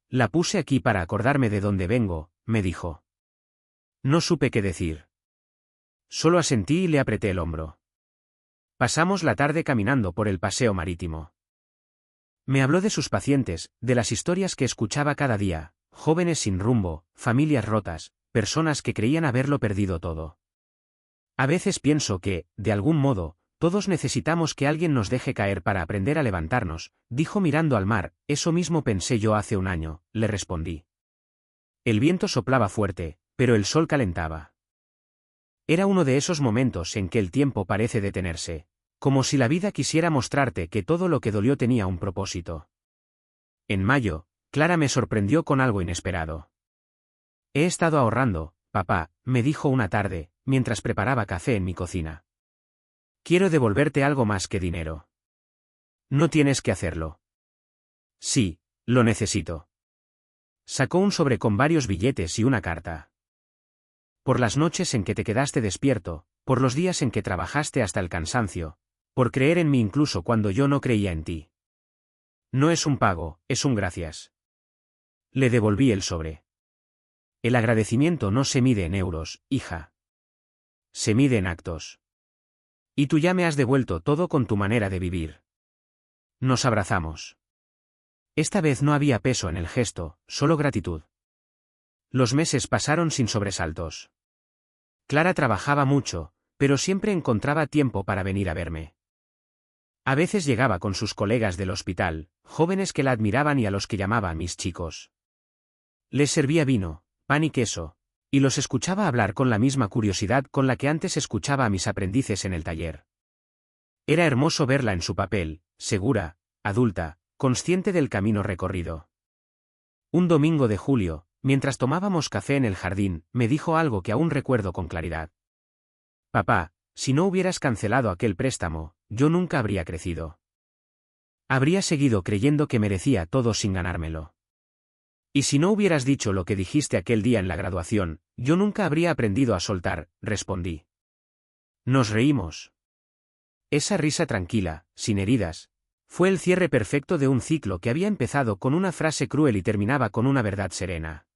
La puse aquí para acordarme de dónde vengo, me dijo. No supe qué decir. Solo asentí y le apreté el hombro. Pasamos la tarde caminando por el paseo marítimo. Me habló de sus pacientes, de las historias que escuchaba cada día, jóvenes sin rumbo, familias rotas, personas que creían haberlo perdido todo. A veces pienso que, de algún modo, todos necesitamos que alguien nos deje caer para aprender a levantarnos, dijo mirando al mar. Eso mismo pensé yo hace un año, le respondí. El viento soplaba fuerte, pero el sol calentaba. Era uno de esos momentos en que el tiempo parece detenerse, como si la vida quisiera mostrarte que todo lo que dolió tenía un propósito. En mayo, Clara me sorprendió con algo inesperado. He estado ahorrando, papá, me dijo una tarde, mientras preparaba café en mi cocina. Quiero devolverte algo más que dinero. No tienes que hacerlo. Sí, lo necesito. Sacó un sobre con varios billetes y una carta. Por las noches en que te quedaste despierto, por los días en que trabajaste hasta el cansancio, por creer en mí incluso cuando yo no creía en ti. No es un pago, es un gracias. Le devolví el sobre. El agradecimiento no se mide en euros, hija. Se mide en actos. Y tú ya me has devuelto todo con tu manera de vivir. Nos abrazamos. Esta vez no había peso en el gesto, solo gratitud. Los meses pasaron sin sobresaltos. Clara trabajaba mucho, pero siempre encontraba tiempo para venir a verme. A veces llegaba con sus colegas del hospital, jóvenes que la admiraban y a los que llamaba mis chicos. Les servía vino, pan y queso, y los escuchaba hablar con la misma curiosidad con la que antes escuchaba a mis aprendices en el taller. Era hermoso verla en su papel, segura, adulta, consciente del camino recorrido. Un domingo de julio, mientras tomábamos café en el jardín, me dijo algo que aún recuerdo con claridad. Papá, si no hubieras cancelado aquel préstamo, yo nunca habría crecido. Habría seguido creyendo que merecía todo sin ganármelo. Y si no hubieras dicho lo que dijiste aquel día en la graduación, yo nunca habría aprendido a soltar, respondí. Nos reímos. Esa risa tranquila, sin heridas, fue el cierre perfecto de un ciclo que había empezado con una frase cruel y terminaba con una verdad serena.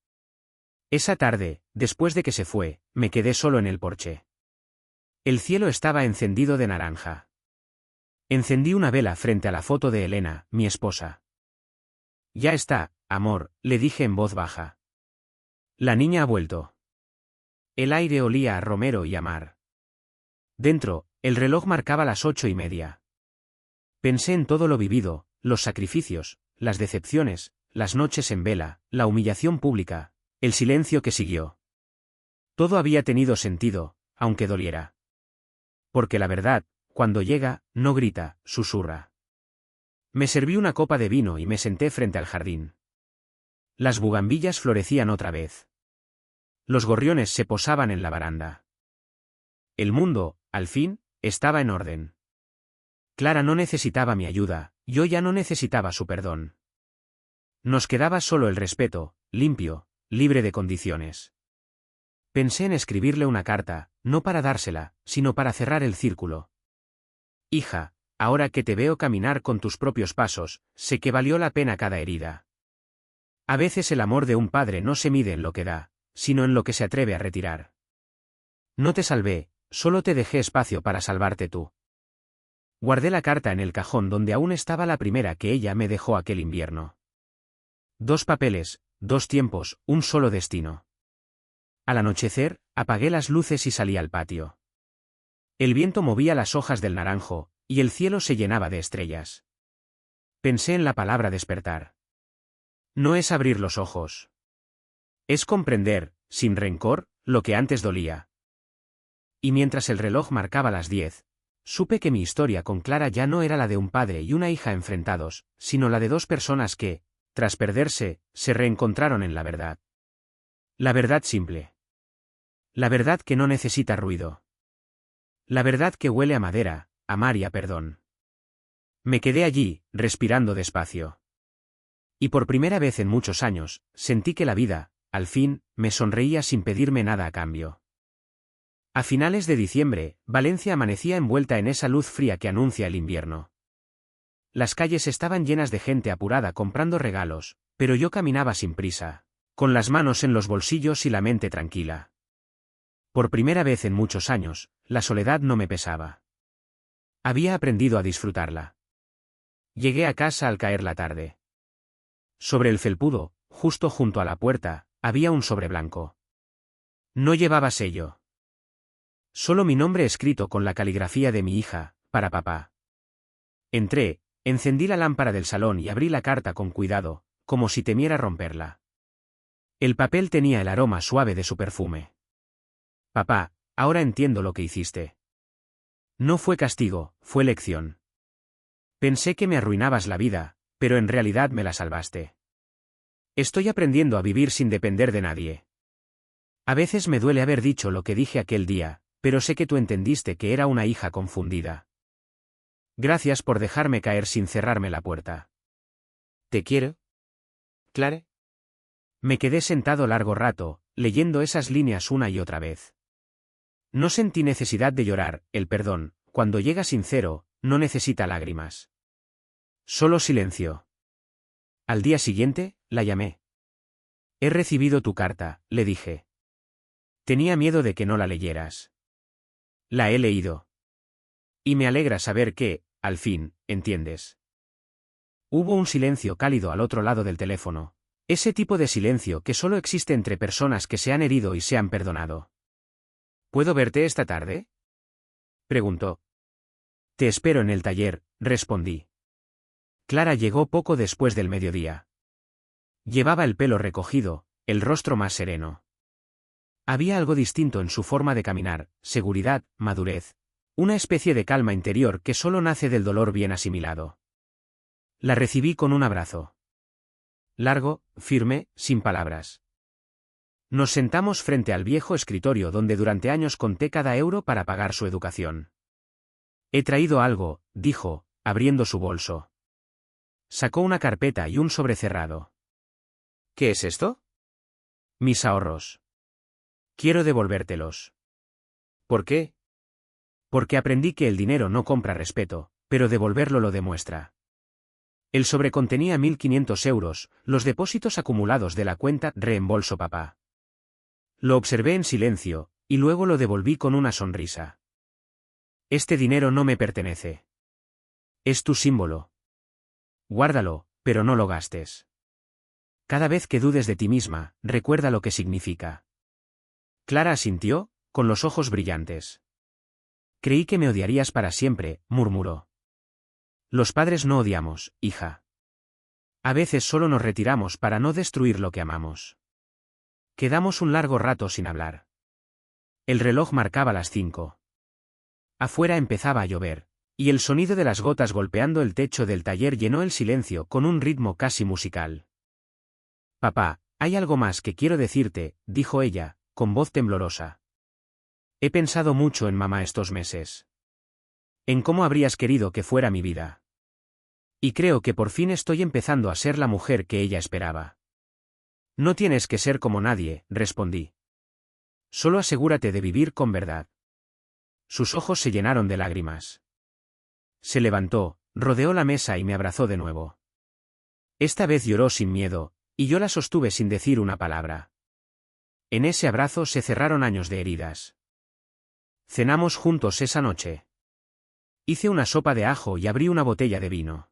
Esa tarde, después de que se fue, me quedé solo en el porche. El cielo estaba encendido de naranja. Encendí una vela frente a la foto de Elena, mi esposa. Ya está, amor, le dije en voz baja. La niña ha vuelto. El aire olía a romero y a mar. Dentro, el reloj marcaba las 8:30. Pensé en todo lo vivido, los sacrificios, las decepciones, las noches en vela, la humillación pública, el silencio que siguió. Todo había tenido sentido, aunque doliera. Porque la verdad, cuando llega, no grita, susurra. Me serví una copa de vino y me senté frente al jardín. Las bugambillas florecían otra vez. Los gorriones se posaban en la baranda. El mundo, al fin, estaba en orden. Clara no necesitaba mi ayuda, yo ya no necesitaba su perdón. Nos quedaba solo el respeto, limpio, libre de condiciones. Pensé en escribirle una carta, no para dársela, sino para cerrar el círculo. Hija, ahora que te veo caminar con tus propios pasos, sé que valió la pena cada herida. A veces el amor de un padre no se mide en lo que da, sino en lo que se atreve a retirar. No te salvé, solo te dejé espacio para salvarte tú. Guardé la carta en el cajón donde aún estaba la primera que ella me dejó aquel invierno. 2 papeles, 2 tiempos, un solo destino. Al anochecer, apagué las luces y salí al patio. El viento movía las hojas del naranjo, y el cielo se llenaba de estrellas. Pensé en la palabra despertar. No es abrir los ojos. Es comprender, sin rencor, lo que antes dolía. Y mientras el reloj marcaba las 10, supe que mi historia con Clara ya no era la de un padre y una hija enfrentados, sino la de 2 personas que, tras perderse, se reencontraron en la verdad. La verdad simple. La verdad que no necesita ruido. La verdad que huele a madera, a mar y a perdón. Me quedé allí, respirando despacio. Y por primera vez en muchos años, sentí que la vida, al fin, me sonreía sin pedirme nada a cambio. A finales de diciembre, Valencia amanecía envuelta en esa luz fría que anuncia el invierno. Las calles estaban llenas de gente apurada comprando regalos, pero yo caminaba sin prisa, con las manos en los bolsillos y la mente tranquila. Por primera vez en muchos años, la soledad no me pesaba. Había aprendido a disfrutarla. Llegué a casa al caer la tarde. Sobre el felpudo, justo junto a la puerta, había un sobre blanco. No llevaba sello. Solo mi nombre escrito con la caligrafía de mi hija, para papá. Entré, encendí la lámpara del salón y abrí la carta con cuidado, como si temiera romperla. El papel tenía el aroma suave de su perfume. Papá, ahora entiendo lo que hiciste. No fue castigo, fue lección. Pensé que me arruinabas la vida, pero en realidad me la salvaste. Estoy aprendiendo a vivir sin depender de nadie. A veces me duele haber dicho lo que dije aquel día, pero sé que tú entendiste que era una hija confundida. Gracias por dejarme caer sin cerrarme la puerta. ¿Te quiero, Clare? Me quedé sentado largo rato, leyendo esas líneas una y otra vez. No sentí necesidad de llorar, el perdón, cuando llega sincero, no necesita lágrimas. Solo silencio. Al día siguiente, la llamé. He recibido tu carta, le dije. Tenía miedo de que no la leyeras. La he leído. Y me alegra saber que, al fin, entiendes. Hubo un silencio cálido al otro lado del teléfono. Ese tipo de silencio que solo existe entre personas que se han herido y se han perdonado. ¿Puedo verte esta tarde?, preguntó. Te espero en el taller, respondí. Clara llegó poco después del mediodía. Llevaba el pelo recogido, el rostro más sereno. Había algo distinto en su forma de caminar, seguridad, madurez. Una especie de calma interior que solo nace del dolor bien asimilado. La recibí con un abrazo. Largo, firme, sin palabras. Nos sentamos frente al viejo escritorio donde durante años conté cada euro para pagar su educación. He traído algo, dijo, abriendo su bolso. Sacó una carpeta y un sobre cerrado. ¿Qué es esto? Mis ahorros. Quiero devolvértelos. ¿Por qué? Porque aprendí que el dinero no compra respeto, pero devolverlo lo demuestra. El sobre contenía 1.500 euros, los depósitos acumulados de la cuenta Reembolso Papá. Lo observé en silencio, y luego lo devolví con una sonrisa. Este dinero no me pertenece. Es tu símbolo. Guárdalo, pero no lo gastes. Cada vez que dudes de ti misma, recuerda lo que significa. Clara asintió, con los ojos brillantes. Creí que me odiarías para siempre, murmuró. Los padres no odiamos, hija. A veces solo nos retiramos para no destruir lo que amamos. Quedamos un largo rato sin hablar. El reloj marcaba las 5. Afuera empezaba a llover, y el sonido de las gotas golpeando el techo del taller llenó el silencio con un ritmo casi musical. Papá, hay algo más que quiero decirte, dijo ella, con voz temblorosa. He pensado mucho en mamá estos meses. En cómo habrías querido que fuera mi vida. Y creo que por fin estoy empezando a ser la mujer que ella esperaba. No tienes que ser como nadie, respondí. Solo asegúrate de vivir con verdad. Sus ojos se llenaron de lágrimas. Se levantó, rodeó la mesa y me abrazó de nuevo. Esta vez lloró sin miedo, y yo la sostuve sin decir una palabra. En ese abrazo se cerraron años de heridas. Cenamos juntos esa noche. Hice una sopa de ajo y abrí una botella de vino.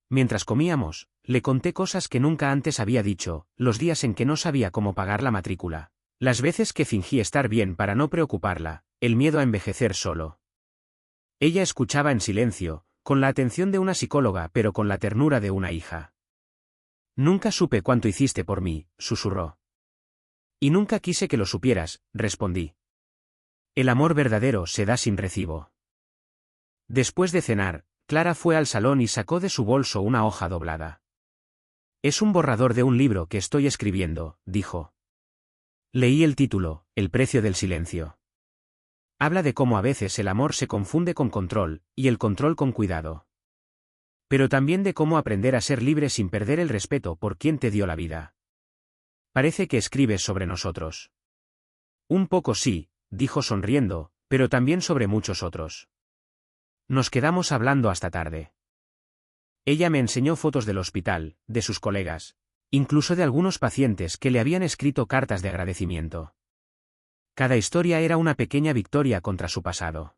Mientras comíamos, le conté cosas que nunca antes había dicho, los días en que no sabía cómo pagar la matrícula, las veces que fingí estar bien para no preocuparla, el miedo a envejecer solo. Ella escuchaba en silencio, con la atención de una psicóloga pero con la ternura de una hija. Nunca supe cuánto hiciste por mí, susurró. Y nunca quise que lo supieras, respondí. El amor verdadero se da sin recibo. Después de cenar, Clara fue al salón y sacó de su bolso una hoja doblada. Es un borrador de un libro que estoy escribiendo, dijo. Leí el título, El precio del silencio. Habla de cómo a veces el amor se confunde con control, y el control con cuidado. Pero también de cómo aprender a ser libre sin perder el respeto por quien te dio la vida. Parece que escribes sobre nosotros. Un poco sí, dijo sonriendo, pero también sobre muchos otros. Nos quedamos hablando hasta tarde. Ella me enseñó fotos del hospital, de sus colegas, incluso de algunos pacientes que le habían escrito cartas de agradecimiento. Cada historia era una pequeña victoria contra su pasado.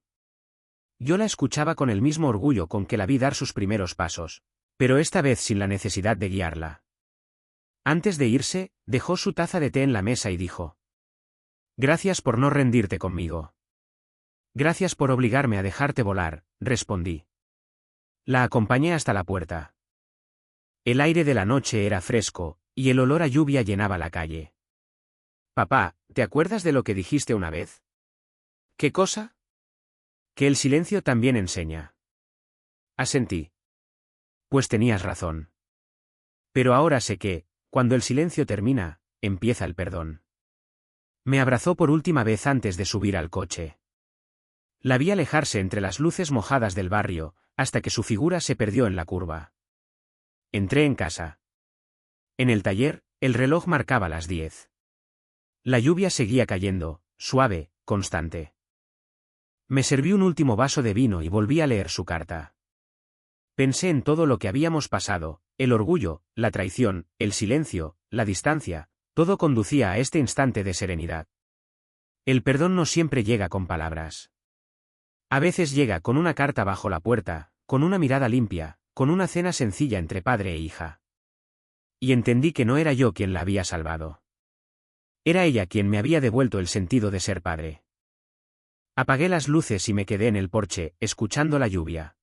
Yo la escuchaba con el mismo orgullo con que la vi dar sus primeros pasos, pero esta vez sin la necesidad de guiarla. Antes de irse, dejó su taza de té en la mesa y dijo: Gracias por no rendirte conmigo. Gracias por obligarme a dejarte volar, respondí. La acompañé hasta la puerta. El aire de la noche era fresco, y el olor a lluvia llenaba la calle. Papá, ¿te acuerdas de lo que dijiste una vez? ¿Qué cosa? Que el silencio también enseña. Asentí. Pues tenías razón. Pero ahora sé que, cuando el silencio termina, empieza el perdón. Me abrazó por última vez antes de subir al coche. La vi alejarse entre las luces mojadas del barrio, hasta que su figura se perdió en la curva. Entré en casa. En el taller, el reloj marcaba las 10. La lluvia seguía cayendo, suave, constante. Me serví un último vaso de vino y volví a leer su carta. Pensé en todo lo que habíamos pasado, el orgullo, la traición, el silencio, la distancia, todo conducía a este instante de serenidad. El perdón no siempre llega con palabras. A veces llega con una carta bajo la puerta, con una mirada limpia, con una cena sencilla entre padre e hija. Y entendí que no era yo quien la había salvado. Era ella quien me había devuelto el sentido de ser padre. Apagué las luces y me quedé en el porche, escuchando la lluvia.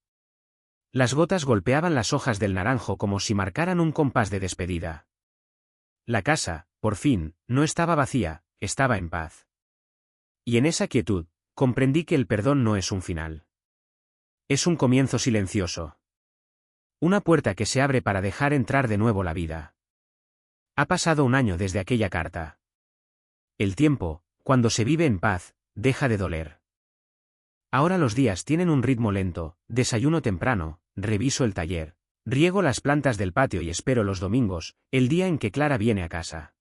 Las gotas golpeaban las hojas del naranjo como si marcaran un compás de despedida. La casa, por fin, no estaba vacía, estaba en paz. Y en esa quietud, comprendí que el perdón no es un final. Es un comienzo silencioso. Una puerta que se abre para dejar entrar de nuevo la vida. Ha pasado un año desde aquella carta. El tiempo, cuando se vive en paz, deja de doler. Ahora los días tienen un ritmo lento, desayuno temprano, reviso el taller, riego las plantas del patio y espero los domingos, el día en que Clara viene a casa.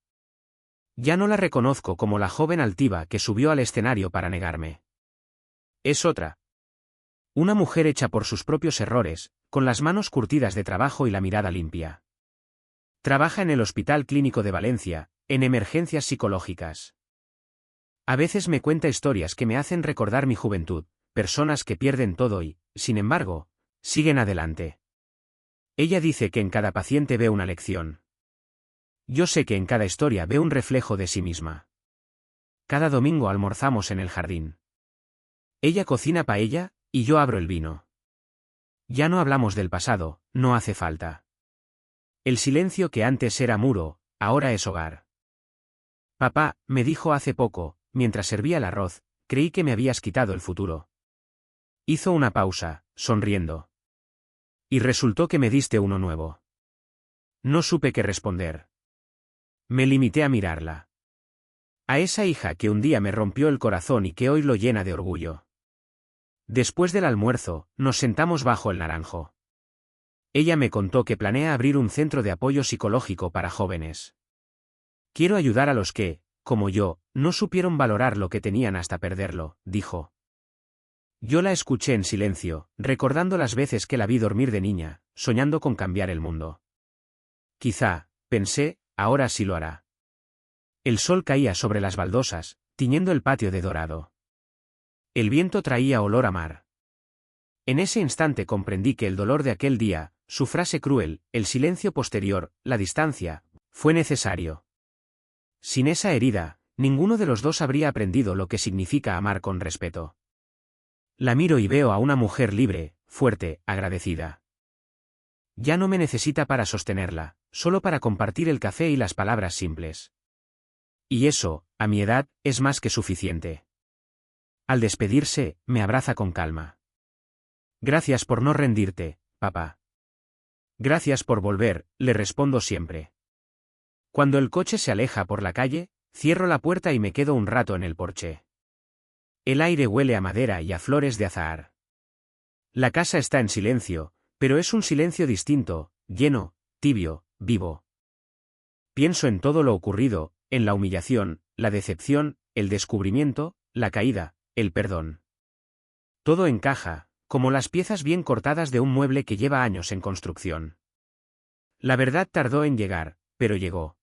Ya no la reconozco como la joven altiva que subió al escenario para negarme. Es otra. Una mujer hecha por sus propios errores, con las manos curtidas de trabajo y la mirada limpia. Trabaja en el Hospital Clínico de Valencia, en emergencias psicológicas. A veces me cuenta historias que me hacen recordar mi juventud, personas que pierden todo y, sin embargo, siguen adelante. Ella dice que en cada paciente ve una lección. Yo sé que en cada historia ve un reflejo de sí misma. Cada domingo almorzamos en el jardín. Ella cocina paella, y yo abro el vino. Ya no hablamos del pasado, no hace falta. El silencio que antes era muro, ahora es hogar. Papá, me dijo hace poco, mientras servía el arroz, creí que me habías quitado el futuro. Hizo una pausa, sonriendo. Y resultó que me diste uno nuevo. No supe qué responder. Me limité a mirarla. A esa hija que un día me rompió el corazón y que hoy lo llena de orgullo. Después del almuerzo, nos sentamos bajo el naranjo. Ella me contó que planea abrir un centro de apoyo psicológico para jóvenes. Quiero ayudar a los que, como yo, no supieron valorar lo que tenían hasta perderlo, dijo. Yo la escuché en silencio, recordando las veces que la vi dormir de niña, soñando con cambiar el mundo. Quizá, pensé, ahora sí lo hará. El sol caía sobre las baldosas, tiñendo el patio de dorado. El viento traía olor a mar. En ese instante comprendí que el dolor de aquel día, su frase cruel, el silencio posterior, la distancia, fue necesario. Sin esa herida, ninguno de los dos habría aprendido lo que significa amar con respeto. La miro y veo a una mujer libre, fuerte, agradecida. Ya no me necesita para sostenerla, solo para compartir el café y las palabras simples. Y eso, a mi edad, es más que suficiente. Al despedirse, me abraza con calma. Gracias por no rendirte, papá. Gracias por volver, le respondo siempre. Cuando el coche se aleja por la calle, cierro la puerta y me quedo un rato en el porche. El aire huele a madera y a flores de azahar. La casa está en silencio, pero es un silencio distinto, lleno, tibio, vivo. Pienso en todo lo ocurrido, en la humillación, la decepción, el descubrimiento, la caída, el perdón. Todo encaja, como las piezas bien cortadas de un mueble que lleva años en construcción. La verdad tardó en llegar, pero llegó.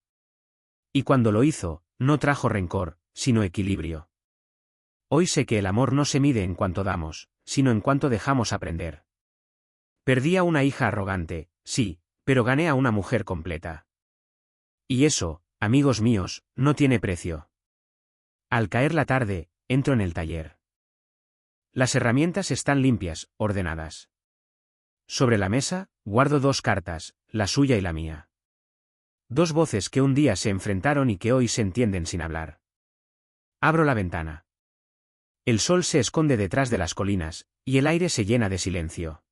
Y cuando lo hizo, no trajo rencor, sino equilibrio. Hoy sé que el amor no se mide en cuanto damos, sino en cuanto dejamos aprender. Perdí a una hija arrogante, sí, pero gané a una mujer completa. Y eso, amigos míos, no tiene precio. Al caer la tarde, entro en el taller. Las herramientas están limpias, ordenadas. Sobre la mesa, guardo 2 cartas, la suya y la mía. 2 voces que un día se enfrentaron y que hoy se entienden sin hablar. Abro la ventana. El sol se esconde detrás de las colinas, y el aire se llena de silencio.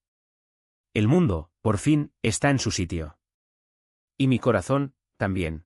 El mundo, por fin, está en su sitio. Y mi corazón, también.